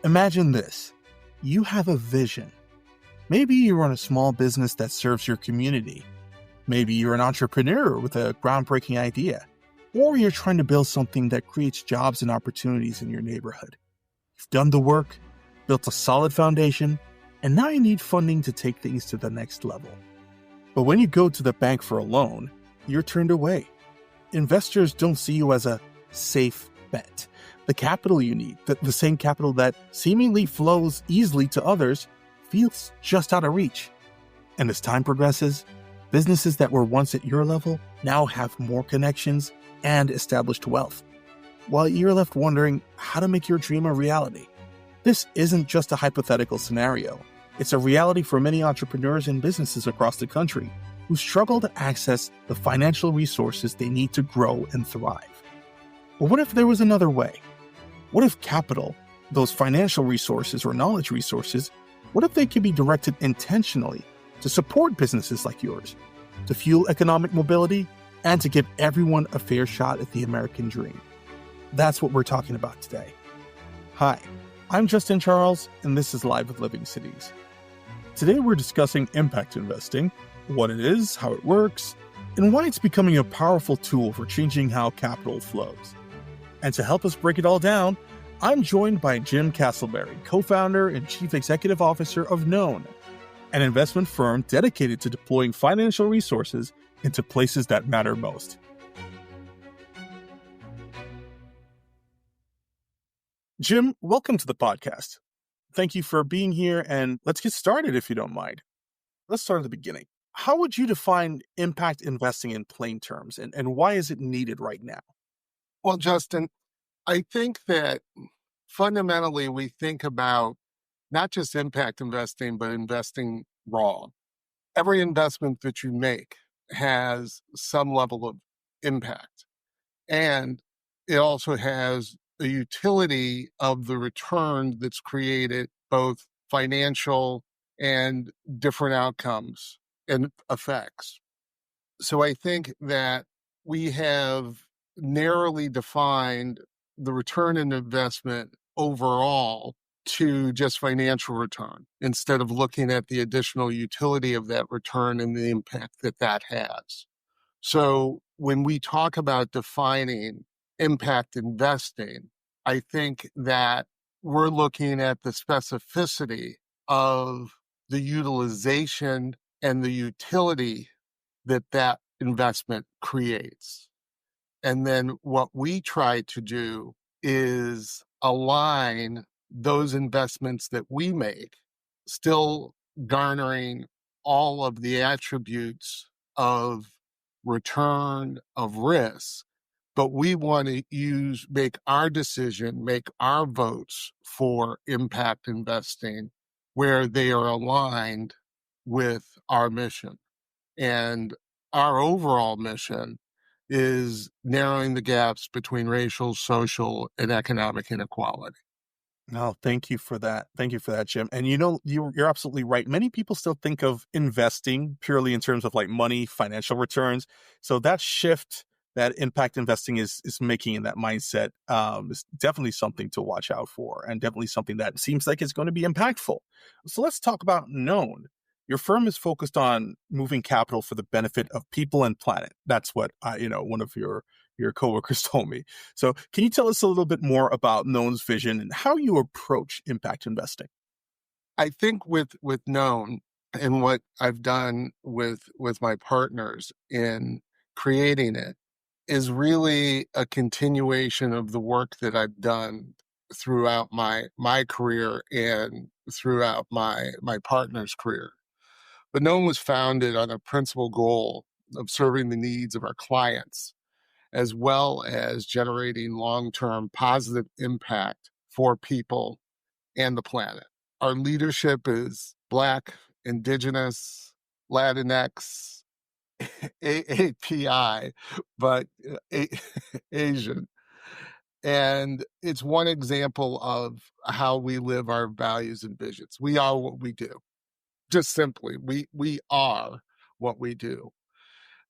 Imagine this. You have a vision. Maybe you run a small business that serves your community. Maybe you're an entrepreneur with a groundbreaking idea. Or you're trying to build something that creates jobs and opportunities in your neighborhood. You've done the work, built a solid foundation, and now you need funding to take things to the next level. But when you go to the bank for a loan, you're turned away. Investors don't see you as a safe bet. The capital you need, the same capital that seemingly flows easily to others, feels just out of reach. And as time progresses, businesses that were once at your level now have more connections and established wealth, while you're left wondering how to make your dream a reality. This isn't just a hypothetical scenario. It's a reality for many entrepreneurs and businesses across the country who struggle to access the financial resources they need to grow and thrive. But what if there was another way? What if capital, those financial resources or knowledge resources, what if they could be directed intentionally to support businesses like yours, to fuel economic mobility, and to give everyone a fair shot at the American dream? That's what we're talking about today. Hi, I'm Justin Charles, and this is Live with Living Cities. Today we're discussing impact investing, what it is, how it works, and why it's becoming a powerful tool for changing how capital flows. And to help us break it all down, I'm joined by Jim Casselberry, co-founder and chief executive officer of Known, an investment firm dedicated to deploying financial resources into places that matter most. Jim, welcome to the podcast. Thank you for being here, and let's get started if you don't mind. Let's start at the beginning. How would you define impact investing in plain terms, and why is it needed right now? Well, Justin, I think that fundamentally we think about not just impact investing, but investing raw. Every investment that you make has some level of impact, and it also has a utility of the return that's created, both financial and different outcomes and effects. So I think that we have narrowly defined the return on investment overall to just financial return, instead of looking at the additional utility of that return and the impact that that has. So when we talk about defining impact investing, I think that we're looking at the specificity of the utilization and the utility that that investment creates. And then what we try to do is align those investments that we make, still garnering all of the attributes of return, of risk, but we want to make our decision, make our votes for impact investing where they are aligned with our mission. And our overall mission is narrowing the gaps between racial, social, and economic inequality. No, thank you for that. Thank you for that, Jim. And you're absolutely right. Many people still think of investing purely in terms of like money, financial returns. So that shift that impact investing is making in that mindset is definitely something to watch out for, and definitely something that seems like it's going to be impactful. So let's talk about Known. Your firm is focused on moving capital for the benefit of people and planet. That's what one of your coworkers told me. So can you tell us a little bit more about Known's vision and how you approach impact investing? I think with Known and what I've done with my partners in creating it is really a continuation of the work that I've done throughout my career and throughout my partner's career. But Known was founded on a principal goal of serving the needs of our clients, as well as generating long-term positive impact for people and the planet. Our leadership is Black, Indigenous, Latinx, AAPI, but Asian. And it's one example of how we live our values and visions. We are what we do. Just simply, we are what we do.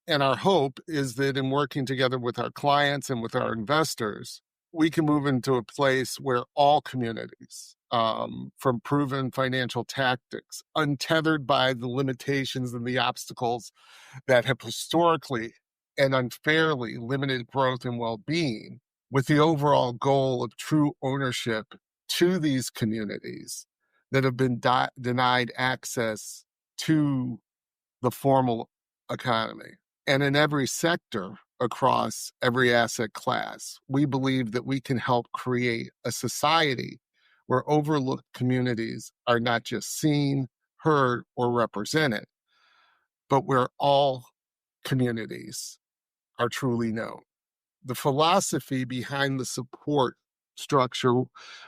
And our hope is that in working together with our clients and with our investors, we can move into a place where all communities from proven financial tactics, untethered by the limitations and the obstacles that have historically and unfairly limited growth and well-being, with the overall goal of true ownership to these communities that have been denied access to the formal economy. And in every sector across every asset class, we believe that we can help create a society where overlooked communities are not just seen, heard, or represented, but where all communities are truly known. The philosophy behind the support structure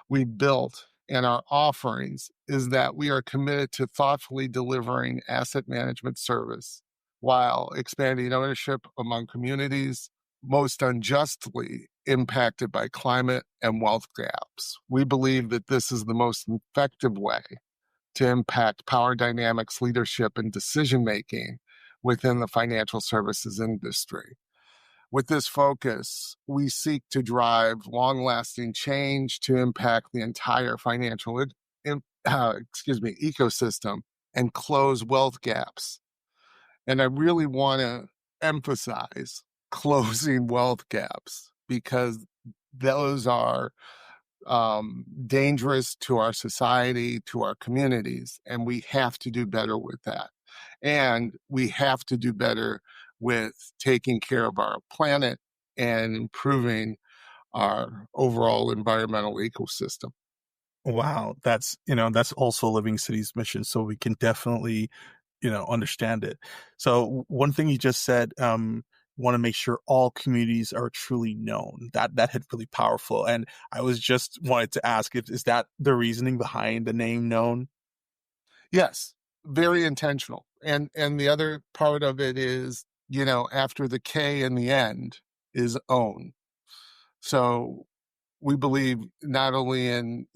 we built and our offerings is that we are committed to thoughtfully delivering asset management service while expanding ownership among communities most unjustly impacted by climate and wealth gaps. We believe that this is the most effective way to impact power dynamics, leadership, and decision making within the financial services industry. With this focus, we seek to drive long-lasting change to impact the entire financial ecosystem and close wealth gaps. And I really want to emphasize closing wealth gaps because those are dangerous to our society, to our communities, and we have to do better with that. And we have to do better with taking care of our planet and improving our overall environmental ecosystem. Wow, that's also Living City's mission, so we can definitely, understand it. So one thing you just said, want to make sure all communities are truly known. That hit really powerful. And I was just wanted to ask if is that the reasoning behind the name Known? Yes, very intentional. And the other part of it is, after the K in the end is own. So we believe not only in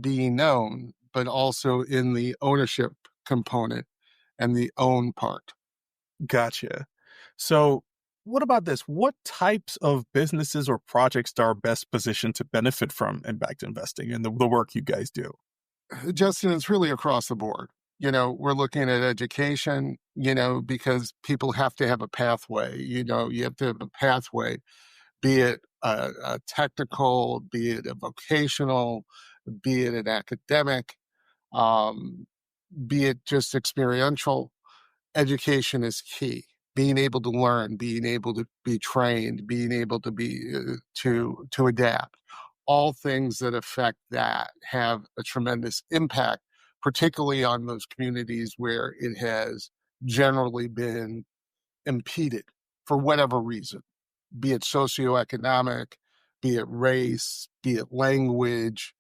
being known, but also in the ownership component and the own part. Gotcha. So what about this? What types of businesses or projects are best positioned to benefit from impact investing and the work you guys do? Justin, it's really across the board. We're looking at education, because people have to have a pathway. You have to have a pathway, be it a technical, be it a vocational, be it an academic, um, be it just experiential. Education is key. Being able to learn, being able to be trained, being able to be to adapt. All things that affect that have a tremendous impact, particularly on those communities where it has generally been impeded for whatever reason, be it socioeconomic, be it race, be it language,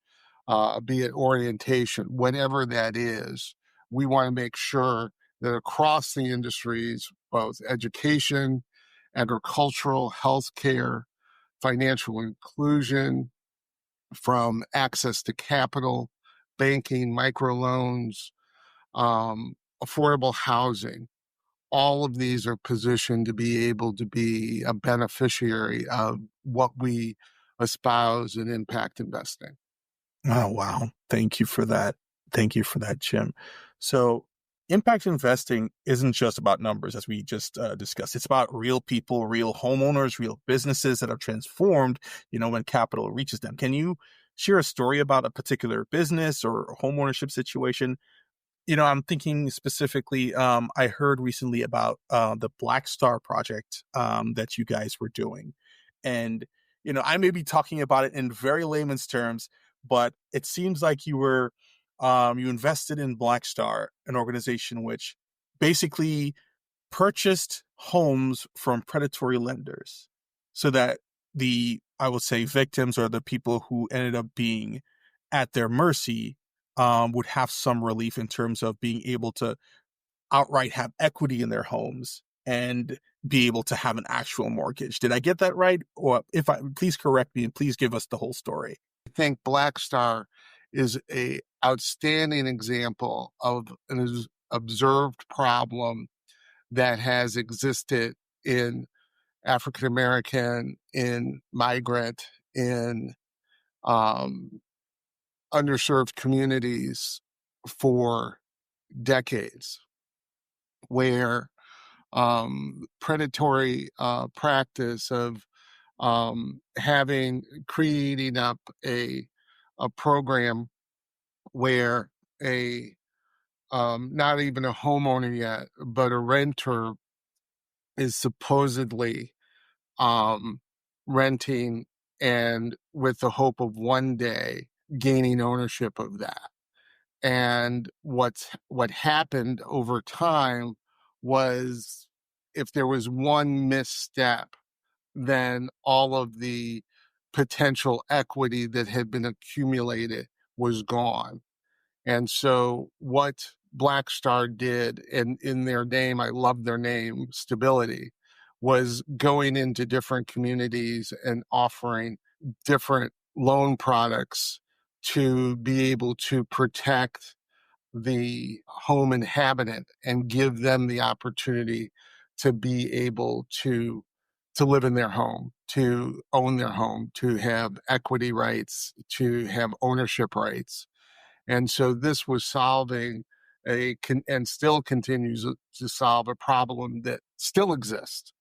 be it orientation, whatever that is. We want to make sure that across the industries, both education, agricultural, healthcare, financial inclusion, from access to capital, banking, microloans, affordable housing, all of these are positioned to be able to be a beneficiary of what we espouse in impact investing. Oh, wow. Thank you for that. Thank you for that, Jim. So, impact investing isn't just about numbers, as we just discussed. It's about real people, real homeowners, real businesses that are transformed, when capital reaches them. Can you share a story about a particular business or homeownership situation? I'm thinking specifically, I heard recently about the Black Star project that you guys were doing. And, I may be talking about it in very layman's terms, but it seems like you invested in Black Star, an organization which basically purchased homes from predatory lenders so that I would say, victims or the people who ended up being at their mercy would have some relief in terms of being able to outright have equity in their homes and be able to have an actual mortgage. Did I get that right? Or please correct me and please give us the whole story. I think Black Star is a outstanding example of an observed problem that has existed in African American, in migrant, in um, underserved communities for decades, where predatory practice of creating up a program where a not even a homeowner yet, but a renter is supposedly um, renting, and with the hope of one day gaining ownership of that. And what happened over time was, if there was one misstep, then all of the potential equity that had been accumulated was gone. And so what Blackstar did, and in their name, I love their name, Stability, was going into different communities and offering different loan products to be able to protect the home inhabitant and give them the opportunity to be able to live in their home, to own their home, to have equity rights, to have ownership rights. And so this was solving and still continues to solve a problem that still exists.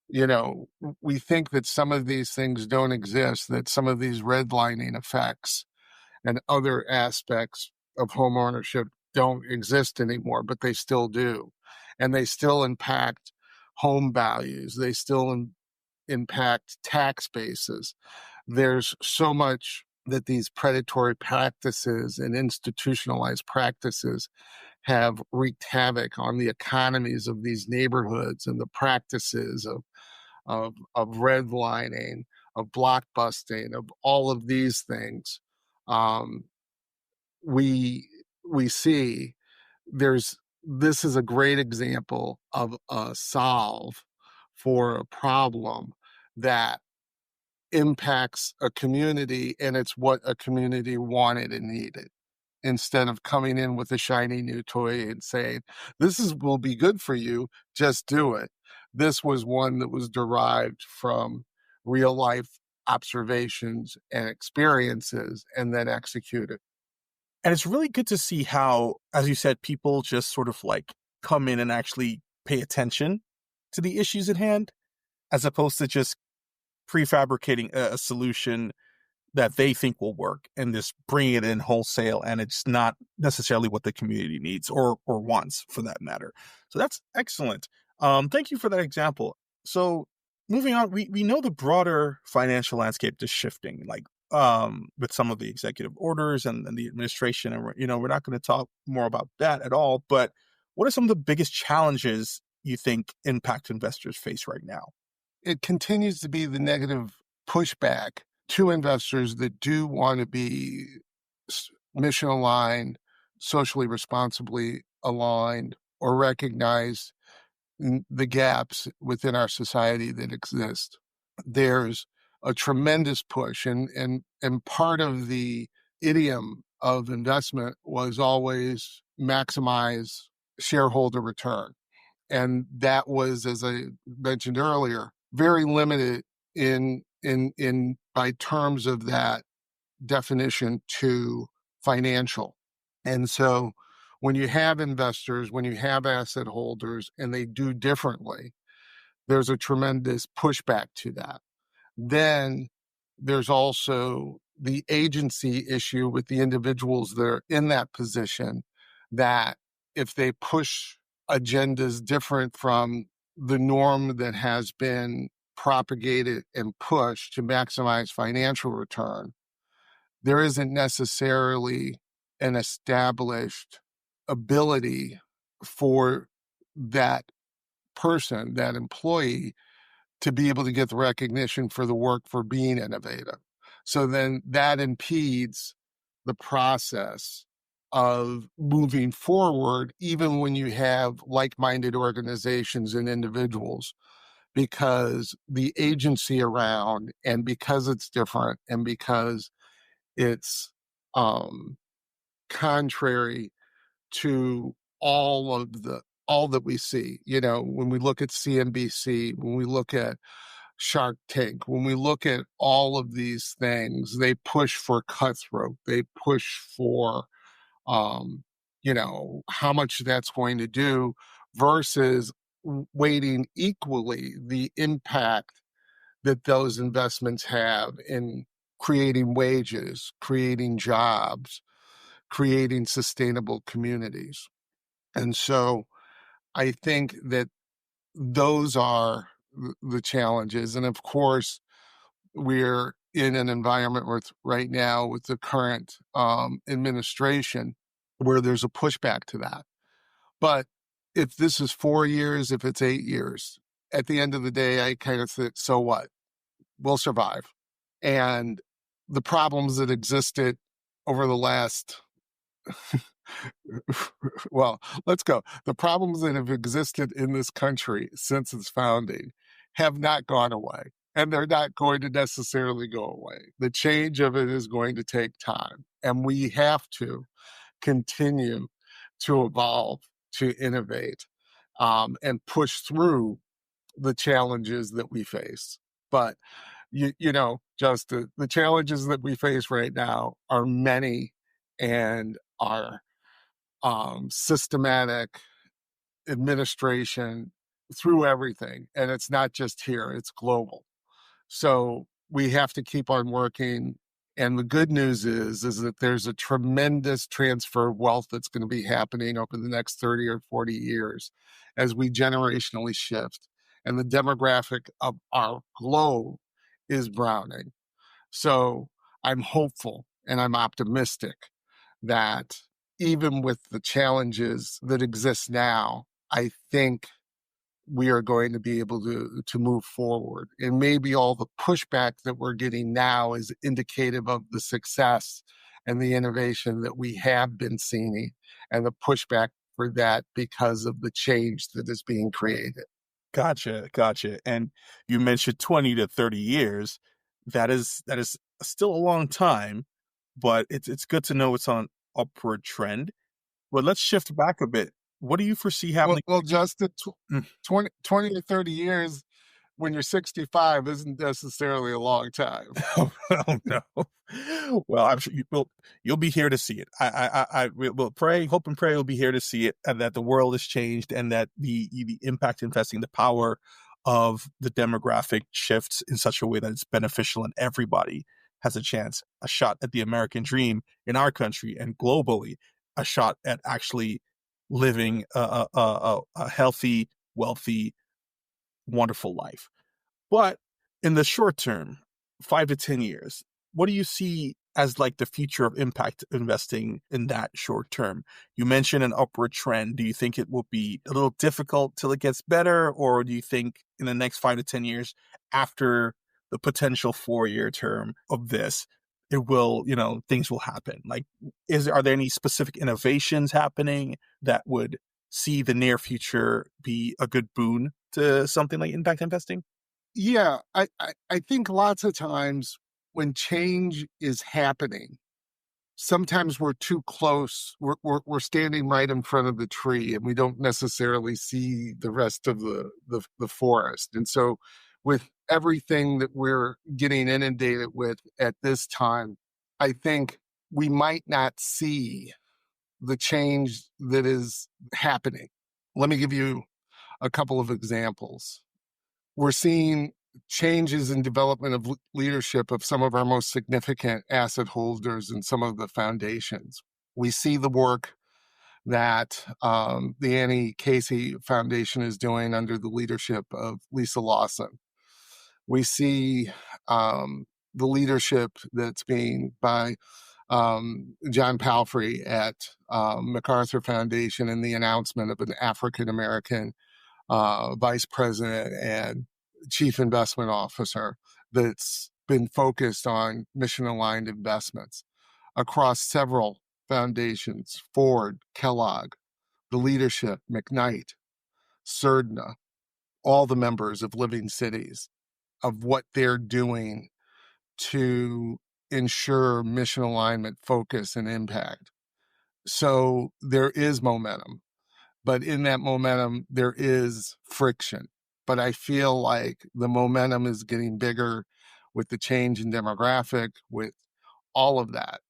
You know, we think that some of these things don't exist, that some of these redlining effects and other aspects of home ownership don't exist anymore, but they still do. And they still impact home values. They still impact tax bases. There's so much that these predatory practices and institutionalized practices have wreaked havoc on the economies of these neighborhoods, and the practices of redlining, of blockbusting, of all of these things. Um, we we see this is a great example of a solve for a problem that impacts a community, and it's what a community wanted and needed, instead of coming in with a shiny new toy and saying, will be good for you, just do it. This was one that was derived from real life observations and experiences and then executed. And it's really good to see how, as you said, people just sort of like come in and actually pay attention to the issues at hand, as opposed to just prefabricating a solution that they think will work and just bring it in wholesale, and it's not necessarily what the community needs or wants, for that matter. So that's excellent. Thank you for that example. So moving on, we know the broader financial landscape is shifting, like with some of the executive orders and the administration, and we're not going to talk more about that at all. But what are some of the biggest challenges you think impact investors face right now? It continues to be the negative pushback to investors that do want to be mission aligned, socially responsibly aligned, or recognize the gaps within our society that exist. There's a tremendous push, and part of the idiom of investment was always maximize shareholder return. And that was, as I mentioned earlier, very limited in by terms of that definition to financial. And so when you have investors, when you have asset holders, and they do differently, there's a tremendous pushback to that. Then there's also the agency issue with the individuals that are in that position, that if they push agendas different from the norm that has been propagated and pushed to maximize financial return, there isn't necessarily an established ability for that person, that employee, to be able to get the recognition for the work for being innovative. So then that impedes the process of moving forward, even when you have like-minded organizations and individuals, because the agency around, and because it's different, and because it's contrary to all that we see. When we look at CNBC, when we look at Shark Tank, when we look at all of these things, they push for cutthroat. They push for, how much that's going to do versus weighting equally the impact that those investments have in creating wages, creating jobs, creating sustainable communities. And so I think that those are the challenges. And of course, we're in an environment right now with the current administration where there's a pushback to that. But if this is 4 years, if it's 8 years, at the end of the day, I kind of think, so what? We'll survive. And the problems that existed over the last well, let's go. The problems that have existed in this country since its founding have not gone away, and they're not going to necessarily go away. The change of it is going to take time, and we have to continue to evolve, to innovate, and push through the challenges that we face. But just the challenges that we face right now are many and are systematic administration through everything. And it's not just here, it's global. So we have to keep on working. And the good news is that there's a tremendous transfer of wealth that's going to be happening over the next 30 or 40 years as we generationally shift. And the demographic of our globe is browning. So I'm hopeful and I'm optimistic that even with the challenges that exist now, I think we are going to be able to move forward. And maybe all the pushback that we're getting now is indicative of the success and the innovation that we have been seeing and the pushback for that because of the change that is being created. Gotcha. And you mentioned 20 to 30 years. That is still a long time, but it's good to know it's on upward trend. But let's shift back a bit. What do you foresee happening? Well, Justin, Mm. 20 to 30 years when you're 65 isn't necessarily a long time. Oh, no. Well, I'm sure you'll be here to see it. I will pray, hope and pray you'll be here to see it, and that the world has changed, and that the impact investing, the power of the demographic shifts in such a way that it's beneficial and everybody has a shot at the American dream in our country and globally, a shot at actually living a healthy, wealthy, wonderful life. But in the short term, 5 to 10 years, what do you see as like the future of impact investing in that short term? You mentioned an upward trend. Do you think it will be a little difficult till it gets better? Or do you think in the next 5 to 10 years, after the potential 4 year term of this, it will, things will happen? Like, are there any specific innovations happening that would see the near future be a good boon to something like impact investing? Yeah, I think lots of times when change is happening, sometimes we're too close. We're standing right in front of the tree, and we don't necessarily see the rest of the forest. And so, with everything that we're getting inundated with at this time, I think we might not see the change that is happening. Let me give you a couple of examples. We're seeing changes in development of leadership of some of our most significant asset holders and some of the foundations. We see the work that the Annie Casey Foundation is doing under the leadership of Lisa Lawson. We see the leadership that's being by John Palfrey at MacArthur Foundation and the announcement of an African American vice president and chief investment officer that's been focused on mission aligned investments across several foundations: Ford, Kellogg, the leadership, McKnight, Surdna, all the members of Living Cities, of what they're doing to ensure mission alignment, focus, and impact. So there is momentum, but in that momentum, there is friction. but I feel like the momentum is getting bigger with the change in demographic, with all of that.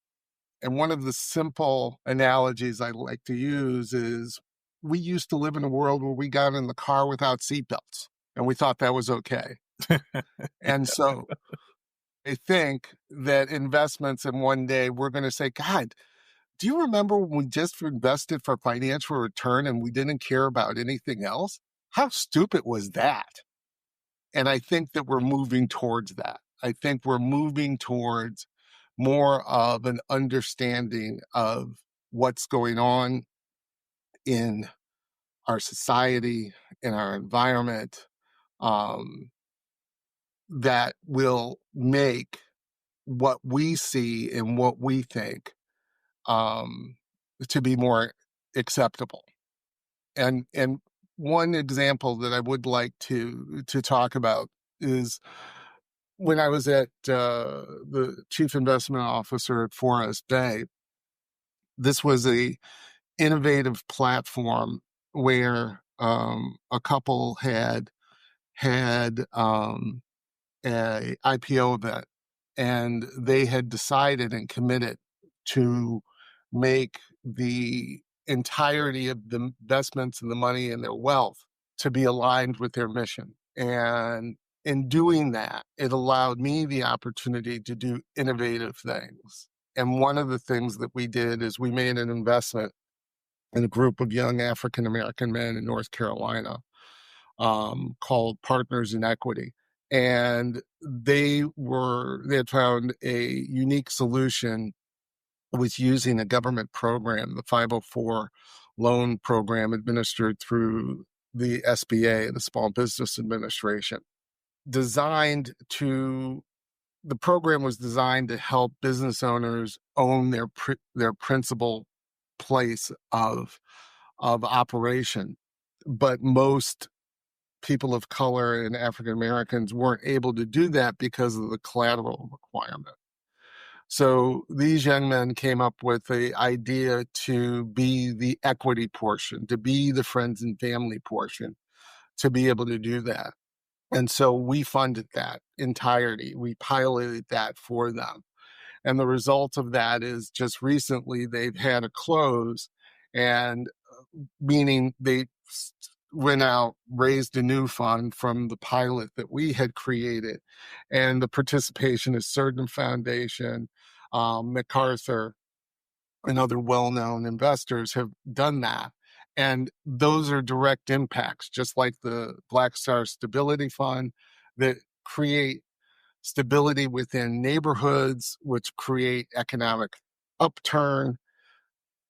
And one of the simple analogies I like to use is we used to live in a world where we got in the car without seatbelts and we thought that was okay. And so I think that investments in one day, we're going to say, God, do you remember when we just invested for financial return and we didn't care about anything else? How stupid was that? And I think that we're moving towards that. I think we're moving towards more of an understanding of what's going on in our society, in our environment, um, that will make what we see and what we think um, to be more acceptable. And one example that I would like to talk about is when I was at the chief investment officer at Forest Bay. This was a innovative platform where a couple had a IPO event, and they had decided and committed to make the entirety of the investments and the money and their wealth to be aligned with their mission. And in doing that, it allowed me the opportunity to do innovative things. And one of the things that we did is we made an investment in a group of young African American men in North Carolina called Partners in Equity. And they had found a unique solution with using a government program, the 504 loan program administered through the SBA, the Small Business Administration. The program was designed to help business owners own their principal place of operation. But most people of color and African Americans weren't able to do that because of the collateral requirement. So these young men came up with the idea to be the equity portion, to be the friends and family portion, to be able to do that. And so we funded that entirety. We piloted that for them. And the result of that is just recently they've had a close, and meaning they went out, raised a new fund from the pilot that we had created. And the participation is Certain Foundation, MacArthur, and other well-known investors have done that. And those are direct impacts, just like the Black Star Stability Fund, that create stability within neighborhoods, which create economic upturn.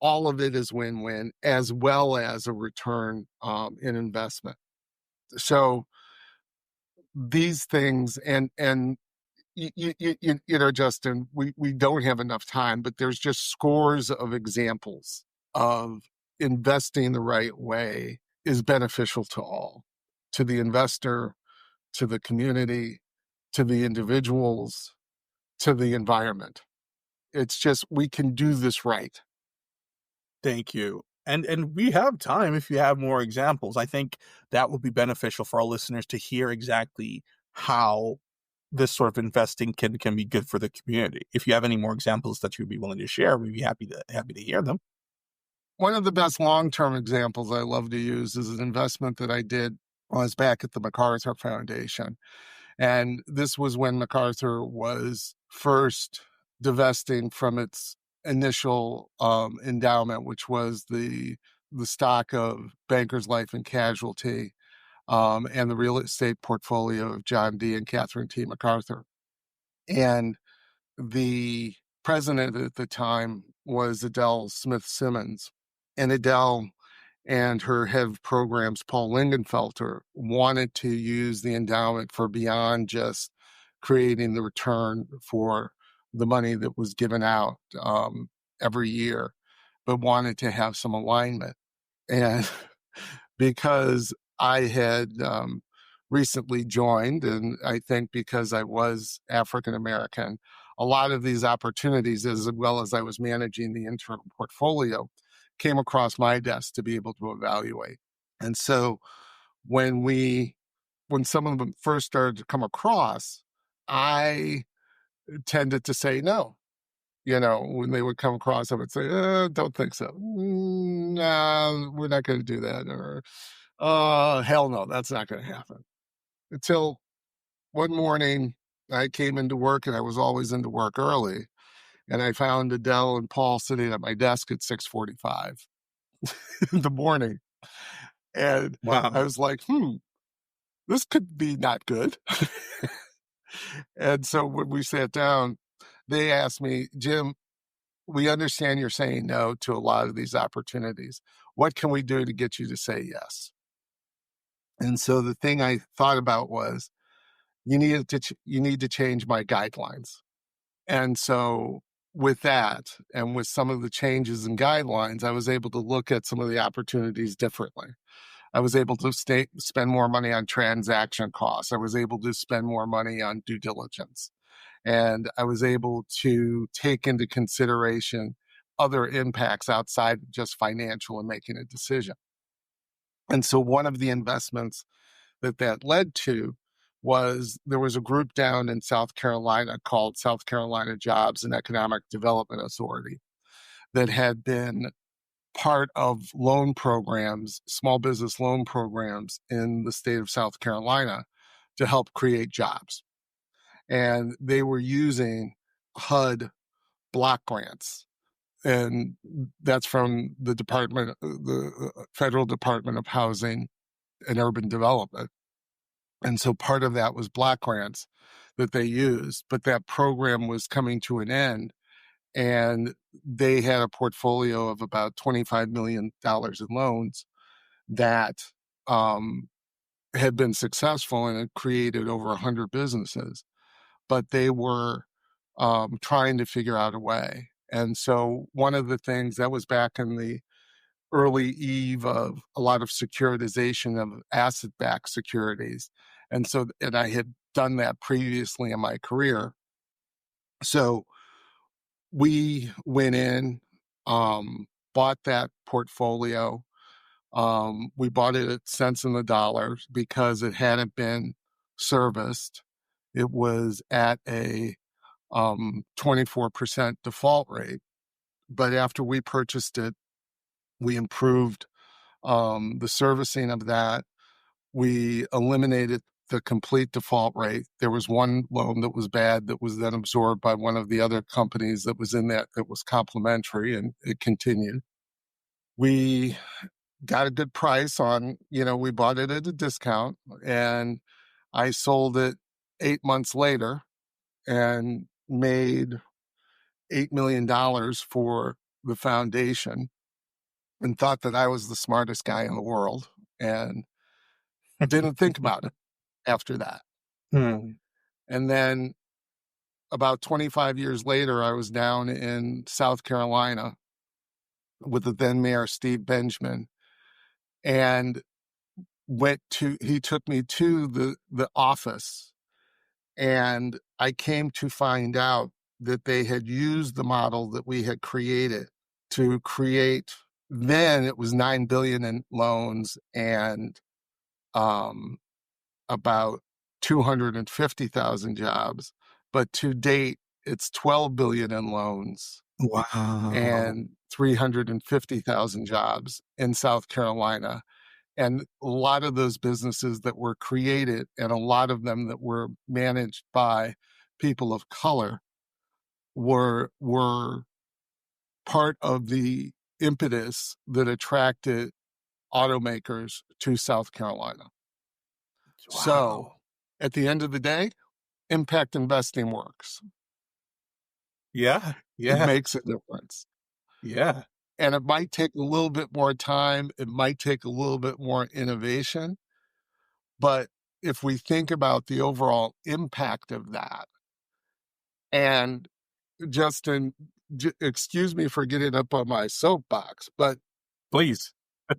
All of it is win-win, as well as a return in investment. So these things, and Justin, we don't have enough time, but there's just scores of examples of investing the right way is beneficial to all, to the investor, to the community, to the individuals, to the environment. It's just, we can do this right. Thank you. And we have time if you have more examples. I think that would be beneficial for our listeners to hear exactly how this sort of investing can be good for the community. If you have any more examples that you'd be willing to share, we'd be happy to hear them. One of the best long-term examples I love to use is an investment that I did when I was back at the MacArthur Foundation. And this was when MacArthur was first divesting from its initial endowment, which was the stock of Bankers Life and Casualty, and the real estate portfolio of John D. and Catherine T. MacArthur. And the president at the time was Adele Smith Simmons. And Adele and her head of programs, Paul Lingenfelter, wanted to use the endowment for beyond just creating the return for the money that was given out every year, but wanted to have some alignment. And because I had recently joined, and I think because I was African American, a lot of these opportunities, as well as I was managing the internal portfolio, came across my desk to be able to evaluate. And so when we when some of them first started to come across, I tended to say no. When they would come across, I would say, don't think so. No, we're not going to do that. Or, hell no, that's not going to happen. Until one morning, I came into work, and I was always into work early. And I found Adele and Paul sitting at my desk at 6:45 in the morning. And I Wow. was like, this could be not good. And so when we sat down, they asked me, Jim, we understand you're saying no to a lot of these opportunities. What can we do to get you to say yes? And so the thing I thought about was, you need to change my guidelines. And so with that, and with some of the changes in guidelines, I was able to look at some of the opportunities differently. I was able to spend more money on transaction costs. I was able to spend more money on due diligence. And I was able to take into consideration other impacts outside of just financial in making a decision. And so one of the investments that led to was, there was a group down in South Carolina called South Carolina Jobs and Economic Development Authority that had been part of loan programs, small business loan programs in the state of South Carolina to help create jobs. And they were using HUD block grants. And that's from the Federal Department of Housing and Urban Development. And so part of that was block grants that they used, but that program was coming to an end. And they had a portfolio of about $25 million in loans that had been successful and had created over 100 businesses. But they were trying to figure out a way. And so one of the things that was back in the early eve of a lot of securitization of asset-backed securities. And I had done that previously in my career. So we went in, bought that portfolio. We bought it at cents in the dollar because it hadn't been serviced. It was at a 24% default rate. But after we purchased it, we improved the servicing of that. We eliminated the complete default rate. There was one loan that was bad that was then absorbed by one of the other companies that was in that was complementary, and it continued. We got a good price on, we bought it at a discount, and I sold it 8 months later and made $8 million for the foundation, and thought that I was the smartest guy in the world, and didn't think about it after that. Hmm. And then about 25 years later, I was down in South Carolina with the then mayor, Steve Benjamin, and he took me to the office, and I came to find out that they had used the model that we had created to create, then it was 9 billion in loans and about 250,000 jobs. But to date, it's 12 billion in loans Wow. and 350,000 jobs in South Carolina. And a lot of those businesses that were created, and a lot of them that were managed by people of color, were part of the impetus that attracted automakers to South Carolina. So Wow. at the end of the day, impact investing works. Yeah. It Yeah. makes a difference. Yeah. And it might take a little bit more time. It might take a little bit more innovation. But if we think about the overall impact of that, and Justin, excuse me for getting up on my soapbox, but Please.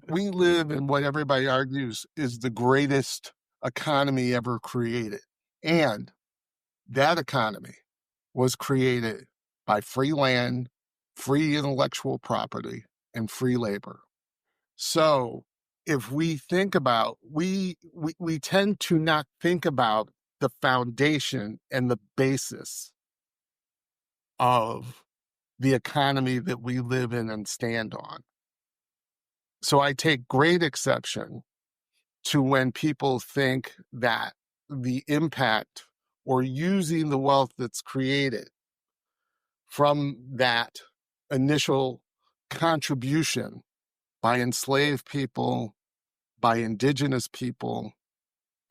we live in what everybody argues is the greatest economy ever created. And that economy was created by free land, free intellectual property, and free labor. So if we think about, we tend to not think about the foundation and the basis of the economy that we live in and stand on. So I take great exception to when people think that the impact or using the wealth that's created from that initial contribution by enslaved people, by indigenous people,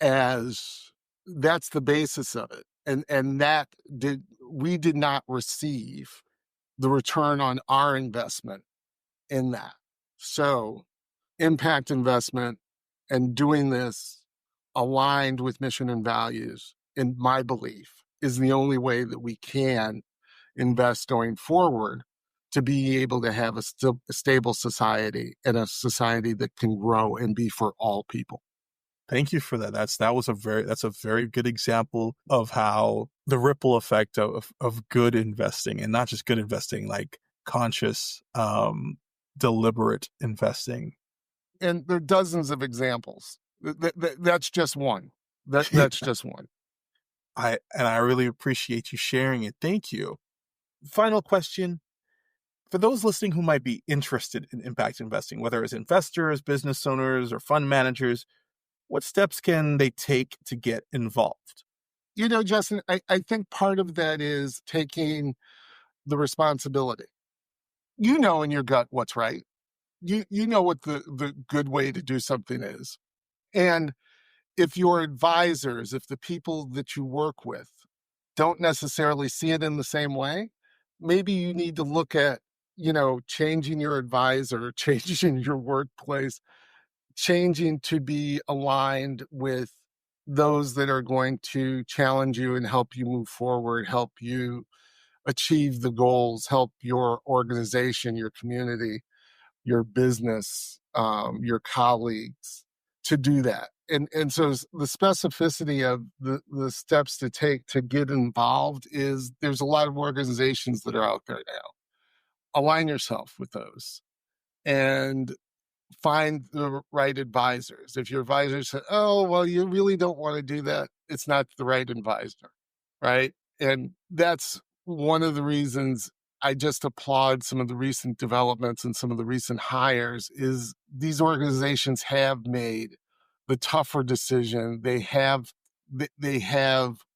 as that's the basis of it. And that we did not receive the return on our investment in that. So impact investment and doing this aligned with mission and values, in my belief, is the only way that we can invest going forward to be able to have a stable society and a society that can grow and be for all people. Thank you for that. That's a very good example of how the ripple effect of good investing, and not just good investing, like conscious, deliberate investing. And there are dozens of examples. That's just one. That's just one. I really appreciate you sharing it. Thank you. Final question. For those listening who might be interested in impact investing, whether as investors, business owners, or fund managers, what steps can they take to get involved? Justin, I think part of that is taking the responsibility. You know in your gut what's right. You know what the good way to do something is. And if your advisors, if the people that you work with don't necessarily see it in the same way, maybe you need to look at, changing your advisor, changing your workplace, changing to be aligned with those that are going to challenge you and help you move forward, help you achieve the goals, help your organization, your community, your business, your colleagues to do that. And so the specificity of the steps to take to get involved is there's a lot of organizations that are out there now. Align yourself with those and find the right advisors. If your advisor said, oh, well, you really don't want to do that, it's not the right advisor, right? And that's one of the reasons I just applaud some of the recent developments and some of the recent hires is these organizations have made the tougher decision. They have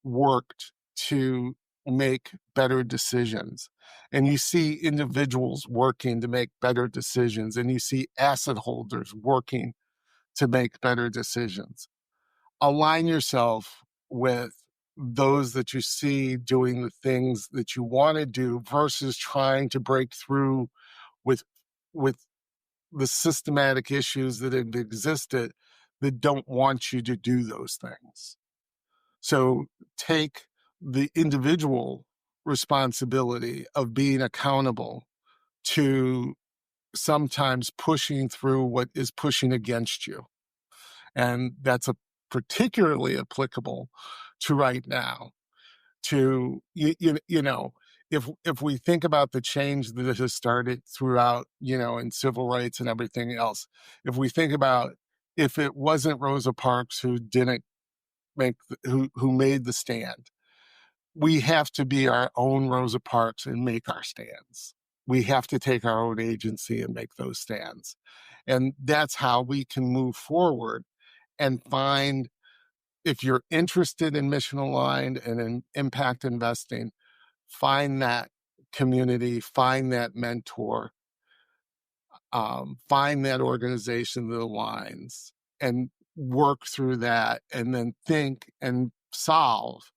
worked to make better decisions. And you see individuals working to make better decisions, and you see asset holders working to make better decisions. Align yourself with those that you see doing the things that you want to do versus trying to break through with the systematic issues that have existed that don't want you to do those things. So take the individual responsibility of being accountable to sometimes pushing through what is pushing against you. And that's particularly applicable to right now. To, if we think about the change that has started throughout, in civil rights and everything else, if we think about if it wasn't Rosa Parks who didn't who made the stand, we have to be our own Rosa Parks and make our stands. We have to take our own agency and make those stands. And that's how we can move forward and find, if you're interested in mission aligned and in impact investing, find that community, find that mentor, find that organization that aligns and work through that, and then think and solve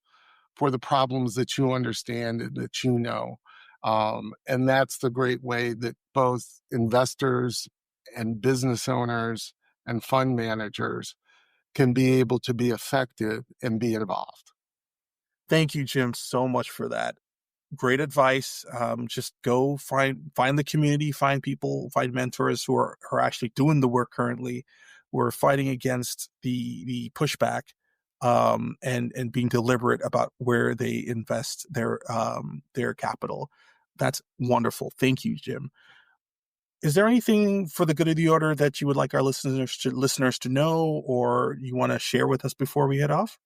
for the problems that you understand and that you know. And that's the great way that both investors and business owners and fund managers can be able to be effective and be involved. Thank you, Jim, so much for that. Great advice. Just go find the community, find people, find mentors who are actually doing the work currently, who are fighting against the pushback, and being deliberate about where they invest their capital. That's wonderful. Thank you, Jim. Is there anything for the good of the order that you would like our listeners to know, or you want to share with us before we head off?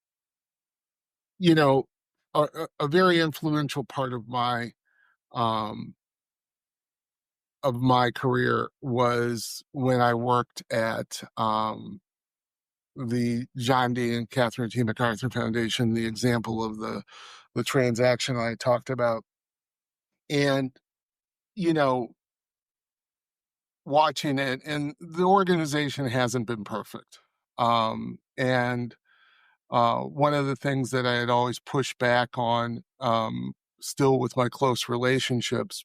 A very influential part um, of my career was when I worked at the John D. and Catherine T. MacArthur Foundation, the example of the transaction I talked about. And, you know, watching it, and the organization hasn't been perfect. And one of the things that I had always pushed back on, still with my close relationships,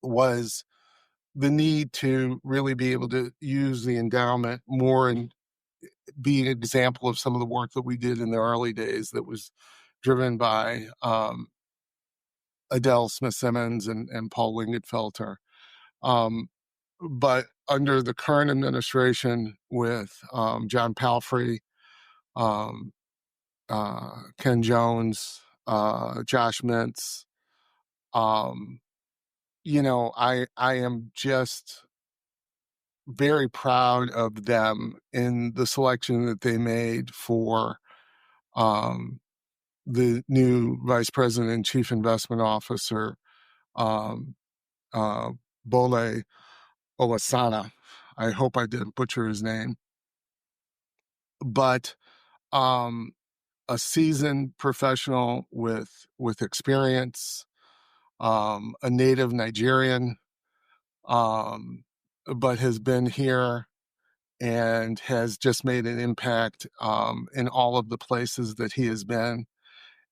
was the need to really be able to use the endowment more and be an example of some of the work that we did in the early days that was driven by Adele Smith-Simmons and Paul Lingenfelter. But under the current administration with John Palfrey, um, Ken Jones, Josh Mintz, I am just very proud of them in the selection that they made for the new Vice President and Chief Investment Officer, um, Bole Olasana. I hope I didn't butcher his name. But a seasoned professional with experience, a native Nigerian, but has been here and has just made an impact in all of the places that he has been.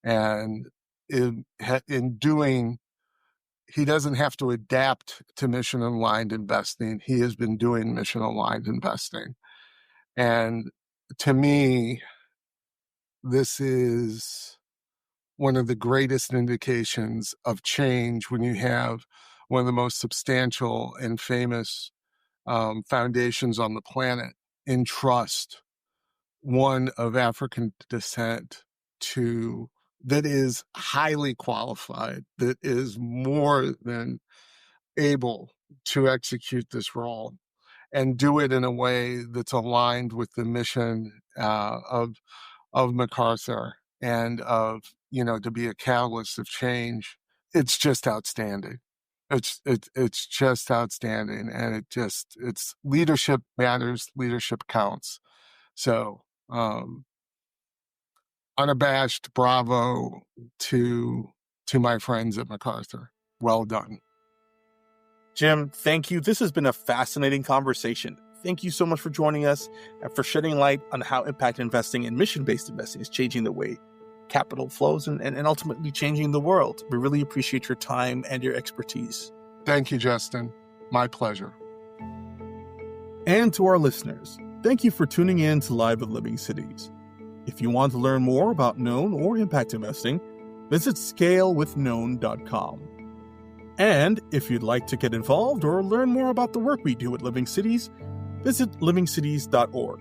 And in doing, he doesn't have to adapt to mission-aligned investing. He has been doing mission-aligned investing. And to me, this is one of the greatest indications of change when you have one of the most substantial and famous foundations on the planet entrust one of African descent that is highly qualified, that is more than able to execute this role and do it in a way that's aligned with the mission of MacArthur and of, to be a catalyst of change. It's just outstanding. It's just outstanding. And it's leadership matters, leadership counts. So, unabashed bravo to my friends at MacArthur. Well done. Jim, thank you. This has been a fascinating conversation. Thank you so much for joining us and for shedding light on how impact investing and mission-based investing is changing the way capital flows and ultimately changing the world. We really appreciate your time and your expertise. Thank you, Justin. My pleasure. And to our listeners, thank you for tuning in to Live at Living Cities. If you want to learn more about Known or impact investing, visit scalewithknown.com. And if you'd like to get involved or learn more about the work we do at Living Cities, visit livingcities.org.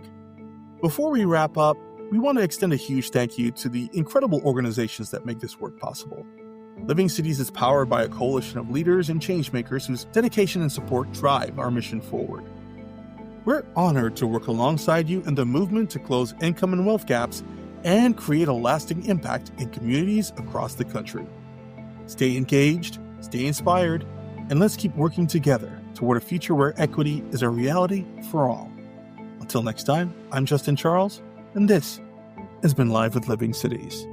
Before we wrap up, we want to extend a huge thank you to the incredible organizations that make this work possible. Living Cities is powered by a coalition of leaders and changemakers whose dedication and support drive our mission forward. We're honored to work alongside you in the movement to close income and wealth gaps and create a lasting impact in communities across the country. Stay engaged, stay inspired, and let's keep working together toward a future where equity is a reality for all. Until next time, I'm Justin Charles, and this has been Live with Living Cities.